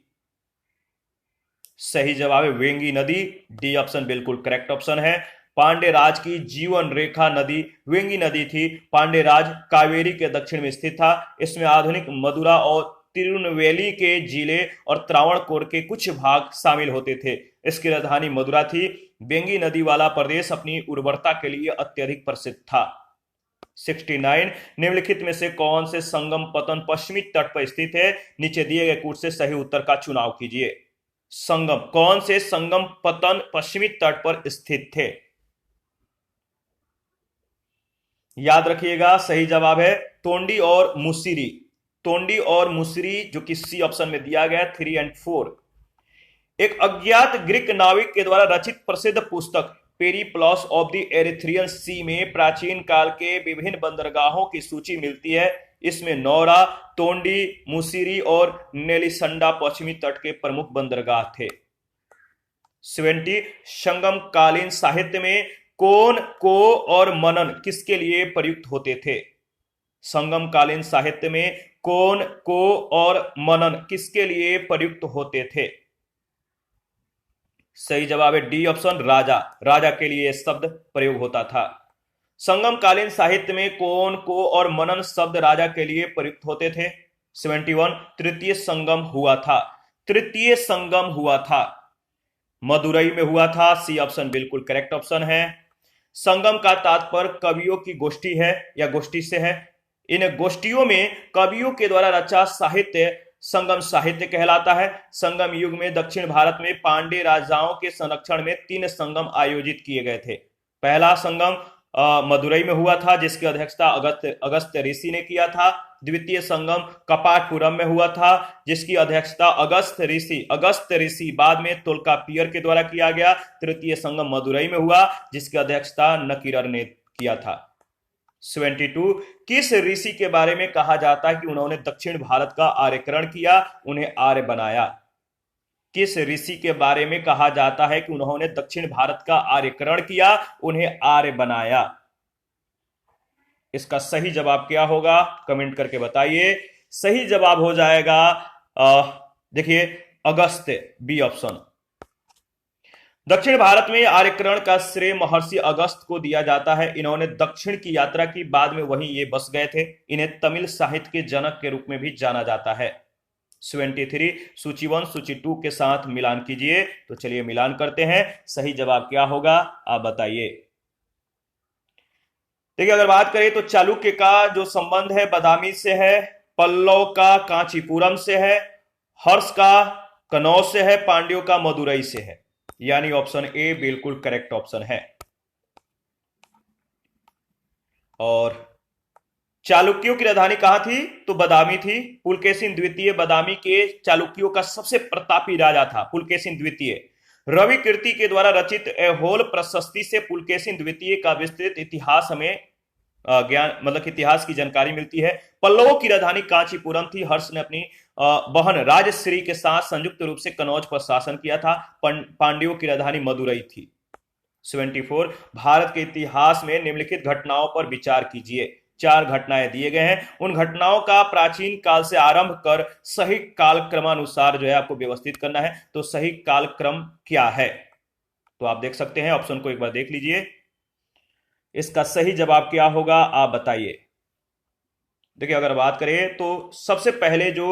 सही जवाब है वेंगी नदी। डी ऑप्शन बिल्कुल करेक्ट ऑप्शन है। पांड्य राज की जीवन रेखा नदी वेंगी नदी थी। पांड्य राज कावेरी के दक्षिण में स्थित था। इसमें आधुनिक मदुरा और तिरुनवेली के जिले और त्रावणकोर के कुछ भाग शामिल होते थे। इसकी राजधानी मदुरा थी। वेंगी नदी वाला प्रदेश अपनी उर्वरता के लिए अत्यधिक प्रसिद्ध था। 69 निम्नलिखित में से कौन से संगम पतन पश्चिमी तट पर स्थित है? नीचे दिए गए कूट से सही उत्तर का चुनाव कीजिए। संगम, कौन से संगम पतन पश्चिमी तट पर स्थित थे? याद रखिएगा, सही जवाब है तोंडी और मुसिरी। तोंडी और मुसिरी जो कि सी ऑप्शन में दिया गया 3 और 4। एक अज्ञात ग्रीक नाविक के द्वारा रचित प्रसिद्ध पुस्तक पेरिप्लस ऑफ द एरिथ्रियन सी में प्राचीन काल के विभिन्न बंदरगाहों की सूची मिलती है। इसमें नौरा, तोंडी, मुसिरी और नेलिसंडा पश्चिमी तट के प्रमुख बंदरगाह थे। 70 संगम कालीन साहित्य में कोन, को और मनन किसके लिए प्रयुक्त होते थे? संगम कालीन साहित्य में कोन, को और मनन किसके लिए प्रयुक्त होते थे? सही जवाब है डी ऑप्शन राजा। राजा के लिए शब्द प्रयोग होता था। संगम कालीन साहित्य में कोन, को और मनन शब्द राजा के लिए प्रयुक्त होते थे। 71 तृतीय संगम हुआ था। तृतीय संगम हुआ था मदुरई में हुआ था। सी ऑप्शन बिल्कुल करेक्ट ऑप्शन है। संगम का तात्पर्य कवियों की गोष्ठी है या गोष्ठी से है। इन गोष्ठियों में कवियों के द्वारा रचा साहित्य संगम साहित्य कहलाता है। संगम युग में दक्षिण भारत में पांड्य राजाओं के संरक्षण में 3 संगम आयोजित किए गए थे। पहला संगम मदुरई में हुआ था, जिसकी अध्यक्षता अगस्त ऋषि ने किया था। द्वितीय संगम कपाटपुरम में हुआ था, जिसकी अध्यक्षता अगस्त ऋषि बाद में तोल्कापियर के द्वारा किया गया। तृतीय संगम मदुरई में हुआ, जिसकी अध्यक्षता नकीरर ने किया था। 72 किस ऋषि के बारे में कहा जाता है कि उन्होंने दक्षिण भारत का आर्यकरण किया, उन्हें आर्य बनाया? किस ऋषि के बारे में कहा जाता है कि उन्होंने दक्षिण भारत का आर्यकरण किया, उन्हें आर्य बनाया? इसका सही जवाब क्या होगा, कमेंट करके बताइए। सही जवाब हो जाएगा देखिए अगस्त्य, बी ऑप्शन। दक्षिण भारत में आर्यकरण का श्रेय महर्षि अगस्त को दिया जाता है। इन्होंने दक्षिण की यात्रा की, बाद में वहीं ये बस गए थे। इन्हें तमिल साहित्य के जनक के रूप में भी जाना जाता है। 73 सूची 1 सूची 2 के साथ मिलान कीजिए। तो चलिए मिलान करते हैं, सही जवाब क्या होगा आप बताइए। देखिए अगर बात करें तो चालुक्य का जो संबंध है बादामी से है, पल्लव का कांचीपुरम से है, हर्ष का कनौज से है, पांड्यों का मदुरई से है। यानी ऑप्शन ए बिल्कुल करेक्ट ऑप्शन है। और चालुक्यों की राजधानी कहां थी, तो बादामी थी। पुलकेशिन द्वितीय बादामी के चालुक्यों का सबसे प्रतापी राजा था पुलकेशिन द्वितीय। रवि कीर्ति के द्वारा रचित ऐहोल प्रशस्ति से पुलकेशिन द्वितीय का विस्तृत इतिहास हमें ज्ञान मतलब इतिहास की जानकारी मिलती है। पल्लवों की राजधानी कांचीपुरम थी। हर्ष ने अपनी बहन राजश्री के साथ संयुक्त रूप से कनौज पर शासन किया था। पांड्यों की राजधानी मदुरई थी। 74 भारत के इतिहास में निम्नलिखित घटनाओं पर विचार कीजिए। 4 घटनाएं दिए गए हैं, उन घटनाओं का प्राचीन काल से आरंभ कर सही कालक्रमानुसार जो है आपको व्यवस्थित करना है। तो सही कालक्रम क्या है, तो आप देख सकते हैं, ऑप्शन को एक बार देख लीजिए। इसका सही जवाब क्या होगा आप बताइए। देखिए अगर बात करें तो सबसे पहले जो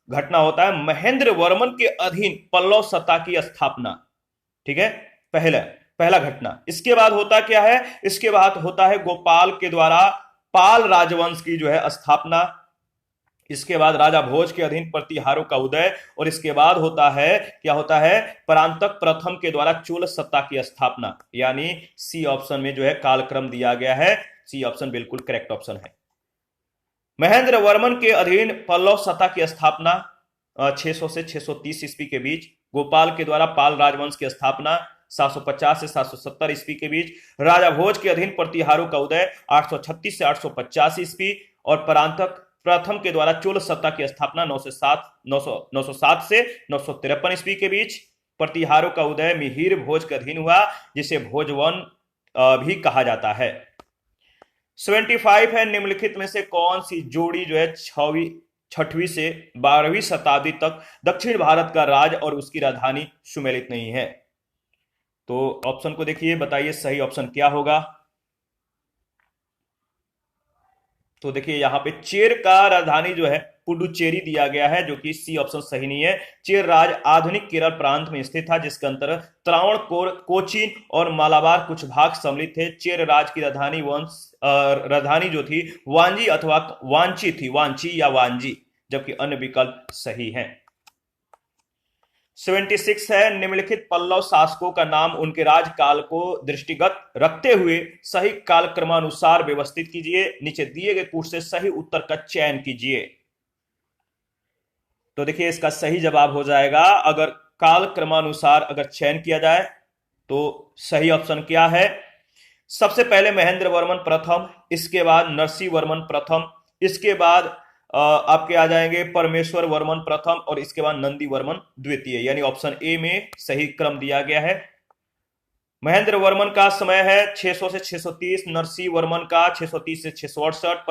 घटना होता है महेंद्र वर्मन के अधीन पल्लव सत्ता की स्थापना। ठीक है, पहला घटना। इसके बाद होता क्या है, इसके बाद होता है गोपाल के द्वारा पाल राजवंश की जो है स्थापना। इसके बाद राजा भोज के अधीन प्रतिहारों का उदय। और इसके बाद होता है क्या होता है, परांतक प्रथम के द्वारा चोल सत्ता की स्थापना। यानी सी ऑप्शन में जो है कालक्रम दिया गया है। सी ऑप्शन बिल्कुल करेक्ट ऑप्शन है। महेंद्र वर्मन के अधीन पल्लव सत्ता की स्थापना 600 से 630 ईस्वी के बीच। गोपाल के द्वारा पाल राजवंश की स्थापना 750 से 770 ईस्वी के बीच। राजा भोज के अधीन प्रतिहारों का उदय 836 से 850 ईस्वी। और परांतक प्रथम के द्वारा चोल सत्ता की स्थापना 907 से 953 ईस्वी के बीच। प्रतिहारों का उदय मिहिर भोज के अधीन हुआ, जिसे भोजवन भी कहा जाता है। 75 है, निम्नलिखित में से कौन सी जोड़ी जो है 6वीं से 12वीं शताब्दी तक दक्षिण भारत का राज और उसकी राजधानी सुमेलित नहीं है। तो ऑप्शन को देखिए, बताइए सही ऑप्शन क्या होगा। तो देखिए यहां पे चेर का राजधानी जो है पुडुचेरी दिया गया है, जो कि सी ऑप्शन सही नहीं है। चेर राज आधुनिक केरल प्रांत में स्थित था, जिसके अंतर त्रावणकोर, कोचीन और मालाबार कुछ भाग सम्मिलित थे। चेर राज की राजधानी जो थी वांजी अथवा वांची थी, वांची या वांजी, जबकि अन्य विकल्प सही हैं। 76 है, निम्नलिखित पल्लव शासकों का नाम उनके राजकाल को दृष्टिगत रखते हुए सही कालक्रमानुसार व्यवस्थित कीजिए। नीचे दिए गए कूट से सही उत्तर का चयन कीजिए। तो देखिए इसका सही जवाब हो जाएगा, अगर कालक्रमानुसार अगर चयन किया जाए तो सही ऑप्शन क्या है। सबसे पहले महेंद्र वर्मन प्रथम, इसके बाद नरसिंह वर्मन प्रथम, इसके बाद आपके आ जाएंगे परमेश्वर वर्मन प्रथम, और इसके बाद नंदी वर्मन द्वितीय। यानी ऑप्शन ए में सही क्रम दिया गया है। महेंद्र वर्मन का समय है 600 से 630, नरसिंह वर्मन का 630 से 668,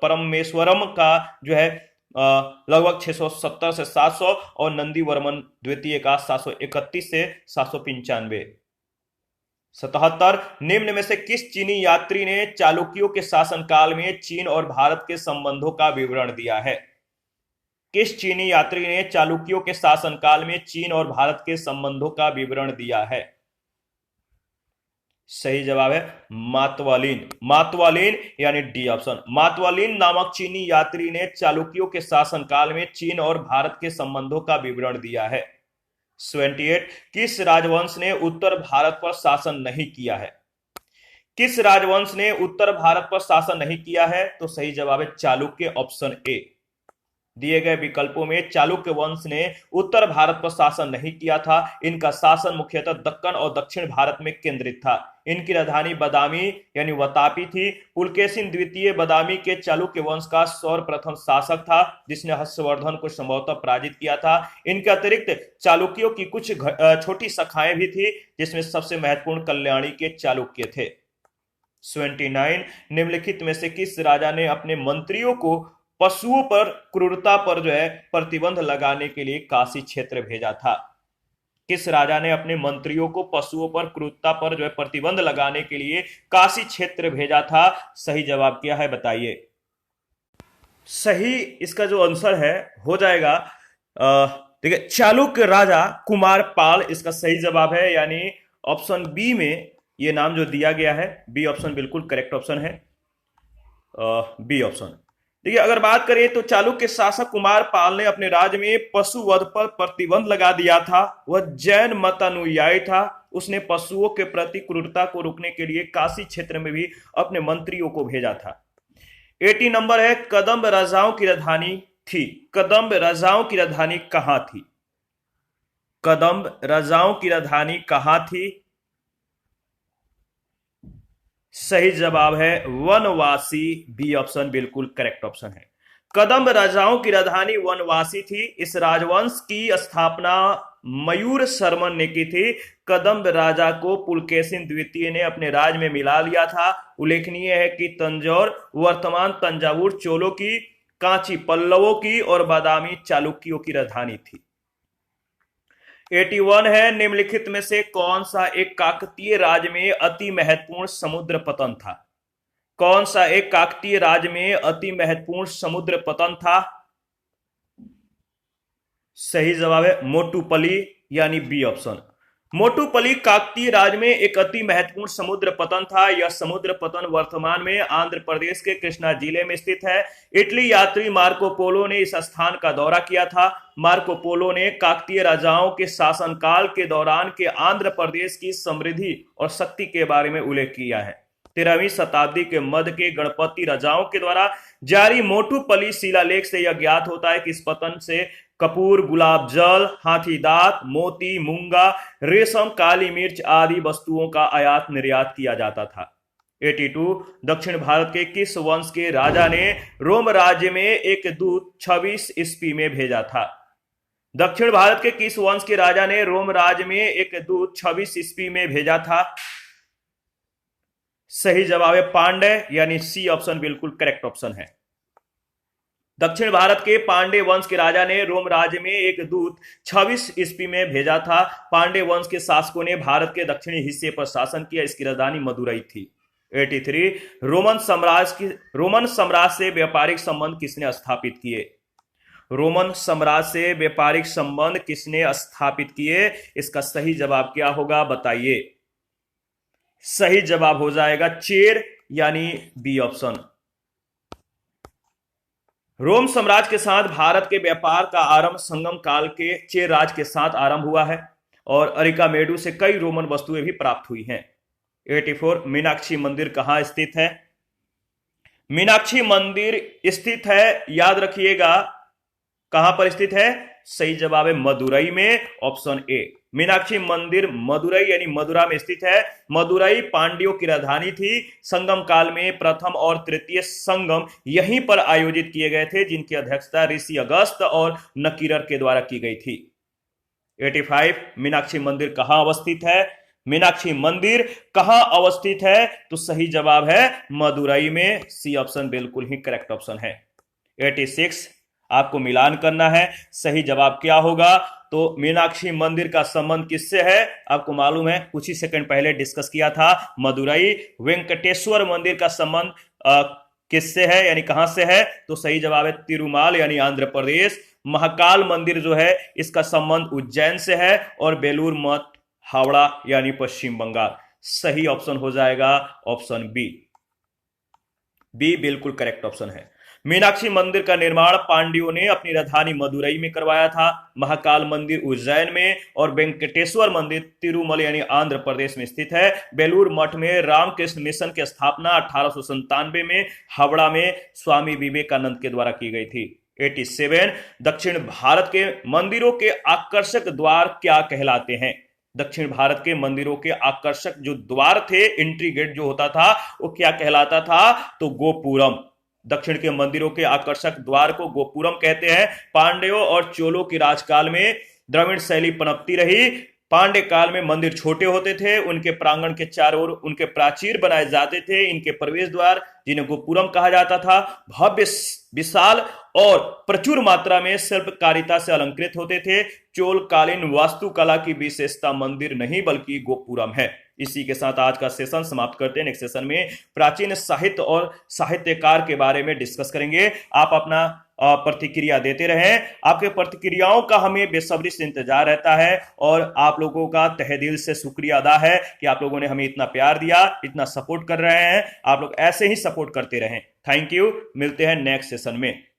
परमेश्वरम का जो है लगभग 670 से 700, और नंदी वर्मन द्वितीय का 731 से 795। 77 निम्न में से किस चीनी यात्री ने चालुक्यों के शासनकाल में चीन और भारत के संबंधों का विवरण दिया है। किस चीनी यात्री ने चालुक्यों के शासनकाल में चीन और भारत के संबंधों का विवरण दिया है। सही जवाब है मातवालिन यानी डी ऑप्शन। मातवालिन नामक चीनी यात्री ने चालुक्यों के शासनकाल में चीन और भारत के संबंधों का विवरण दिया है। 78 किस राजवंश ने उत्तर भारत पर शासन नहीं किया है। किस राजवंश ने उत्तर भारत पर शासन नहीं किया है, तो सही जवाब है चालुक्य, ऑप्शन ए। दिए गए विकल्पों में चालुक्य वंश ने उत्तर भारत पर शासन नहीं किया था। इनका शासन मुख्यतः दक्कन और दक्षिण भारत में केंद्रित था। इनकी राजधानी बादामी यानी वतापी थी। पुलकेशिन द्वितीय बादामी के चालुक्य वंश का सर्वप्रथम शासक था, जिसने हर्षवर्धन को संभवतः पराजित किया था। इनके अतिरिक्त चालुक्यों की कुछ छोटी शाखाएं भी थी, जिसमें सबसे महत्वपूर्ण कल्याणी के चालुक्य थे। 29 निम्नलिखित में से किस राजा ने अपने मंत्रियों को पशुओं पर क्रूरता पर जो है प्रतिबंध लगाने के लिए काशी क्षेत्र भेजा था? किस राजा ने अपने मंत्रियों को पशुओं पर क्रूरता पर जो है प्रतिबंध लगाने के लिए काशी क्षेत्र भेजा था? सही जवाब क्या है बताइए। सही इसका जो आंसर है हो जाएगा ठीक है, चालुक्य राजा कुमार पाल इसका सही जवाब है, यानी ऑप्शन बी में ये नाम जो दिया गया है, बी ऑप्शन बिल्कुल करेक्ट ऑप्शन है, बी ऑप्शन। देखिए अगर बात करें तो चालुक्य शासक कुमार पाल ने अपने राज्य में पशु वध पर प्रतिबंध लगा दिया था। वह जैन मत अनुयायी था। उसने पशुओं के प्रति क्रूरता को रोकने के लिए काशी क्षेत्र में भी अपने मंत्रियों को भेजा था। 80 नंबर है, कदम्ब राजाओं की राजधानी थी। कदम्ब राजाओं की राजधानी कहां थी? कदम्ब राजाओं की राजधानी कहां थी? सही जवाब है वनवासी, बी ऑप्शन बिल्कुल करेक्ट ऑप्शन है। कदम्ब राजाओं की राजधानी वनवासी थी। इस राजवंश की स्थापना मयूर शर्मन ने की थी। कदम्ब राजा को पुलकेशिन द्वितीय ने अपने राज में मिला लिया था। उल्लेखनीय है कि तंजौर वर्तमान तंजावुर चोलों की, कांची पल्लवों की और बादामी चालुक्यों की राजधानी थी। 81 है, निम्नलिखित में से कौन सा एक काकतीय राज्य में अति महत्वपूर्ण समुद्र पतन था? कौन सा एक काकतीय राज्य में अति महत्वपूर्ण समुद्र पतन था? सही जवाब है मोटुपली, यानी बी ऑप्शन। मोटुपली काकतीय राज्य में एक अति महत्वपूर्ण समुद्र पतन था। यह समुद्र पतन वर्तमान में आंध्र प्रदेश के कृष्णा जिले में स्थित है। इटली यात्री मार्को पोलो ने इस स्थान का दौरा किया था। मार्को पोलो ने काकतीय राजाओं के शासनकाल के दौरान के आंध्र प्रदेश की समृद्धि और शक्ति के बारे में उल्लेख किया है। 13वीं शताब्दी के मध्य के गणपति राजाओं के द्वारा जारी मोटुपली शिलालेख से यह ज्ञात होता है कि इस पतन से कपूर, गुलाब जल, हाथी दांत, मोती, मूंगा, रेशम, काली मिर्च आदि वस्तुओं का आयात निर्यात किया जाता था। 82 दक्षिण भारत के किस वंश के राजा ने रोम राज्य में एक दूत 26 ईस्वी में भेजा था? दक्षिण भारत के किस वंश के राजा ने रोम राज्य में एक दूत 26 ईस्वी में भेजा था? सही जवाब है पांड्य, यानी सी ऑप्शन बिल्कुल करेक्ट ऑप्शन है। दक्षिण भारत के पांड्य वंश के राजा ने रोम राज्य में एक दूत 26 ईस्वी में भेजा था। पांड्य वंश के शासकों ने भारत के दक्षिणी हिस्से पर शासन किया। इसकी राजधानी मदुरई थी। 83 रोमन साम्राज्य से व्यापारिक संबंध किसने स्थापित किए? रोमन साम्राज्य से व्यापारिक संबंध किसने स्थापित किए? इसका सही जवाब क्या होगा बताइए। सही जवाब हो जाएगा चेर, यानी बी ऑप्शन। रोम साम्राज्य के साथ भारत के व्यापार का आरंभ संगम काल के चेर राज के साथ आरंभ हुआ है और अरिकामेडू से कई रोमन वस्तुएं भी प्राप्त हुई हैं। 84 मीनाक्षी मंदिर कहां स्थित है? मीनाक्षी मंदिर स्थित है, याद रखिएगा कहां पर स्थित है? सही जवाब है मदुरई में, ऑप्शन ए। मीनाक्षी मंदिर मदुरई यानी मदुरा में स्थित है। मदुरई पांड्यों की राजधानी थी। संगम काल में प्रथम और तृतीय संगम यहीं पर आयोजित किए गए थे, जिनकी अध्यक्षता ऋषि अगस्त और नकीरर के द्वारा की गई थी। 85 मीनाक्षी मंदिर कहां अवस्थित है? मीनाक्षी मंदिर कहां अवस्थित है? तो सही जवाब है मदुरई में, सी ऑप्शन बिल्कुल ही करेक्ट ऑप्शन है। 86 आपको मिलान करना है, सही जवाब क्या होगा? तो मीनाक्षी मंदिर का संबंध किससे है? आपको मालूम है, कुछ ही सेकंड पहले डिस्कस किया था। मदुरई। वेंकटेश्वर मंदिर का संबंध किससे है, यानी कहां से है? तो सही जवाब है तिरुमाल, यानी आंध्र प्रदेश। महाकाल मंदिर जो है इसका संबंध उज्जैन से है और बेलूर मठ हावड़ा यानी पश्चिम बंगाल। सही ऑप्शन हो जाएगा ऑप्शन बी। बी बिल्कुल करेक्ट ऑप्शन है। मीनाक्षी मंदिर का निर्माण पांड्यों ने अपनी राजधानी मदुरई में करवाया था। महाकाल मंदिर उज्जैन में और वेंकटेश्वर मंदिर तिरुमल यानी आंध्र प्रदेश में स्थित है। बेलूर मठ में रामकृष्ण मिशन की स्थापना 1897 में हावड़ा में स्वामी विवेकानंद के द्वारा की गई थी। 87 दक्षिण भारत के मंदिरों के आकर्षक द्वार क्या कहलाते हैं? दक्षिण भारत के मंदिरों के आकर्षक जो द्वार थे, एंट्री गेट जो होता था, वो क्या कहलाता था? तो गोपुरम। दक्षिण के मंदिरों के आकर्षक द्वार को गोपुरम कहते हैं। पांड्यों और चोलों की राजकाल में द्रविड़ शैली पनपती रही। पांड्य काल में मंदिर छोटे होते थे, उनके प्रांगण के चारों ओर उनके प्राचीर बनाए जाते थे। इनके प्रवेश द्वार, जिन्हें गोपुरम कहा जाता था, भव्य, विशाल और प्रचुर मात्रा में शिल्पकारिता से अलंकृत होते थे। चोलकालीन वास्तुकला की विशेषता मंदिर नहीं बल्कि गोपुरम है। इसी के साथ आज का सेशन समाप्त करते हैं। नेक्स्ट सेशन में प्राचीन साहित्य और साहित्यकार के बारे में डिस्कस करेंगे। आप अपना प्रतिक्रिया देते रहें। आपके प्रतिक्रियाओं का हमें बेसब्री से इंतजार रहता है और आप लोगों का तहे दिल से शुक्रिया अदा है कि आप लोगों ने हमें इतना प्यार दिया, इतना सपोर्ट कर रहे हैं। आप लोग ऐसे ही सपोर्ट करते रहें। Thank you. मिलते हैं नेक्स्ट सेशन में।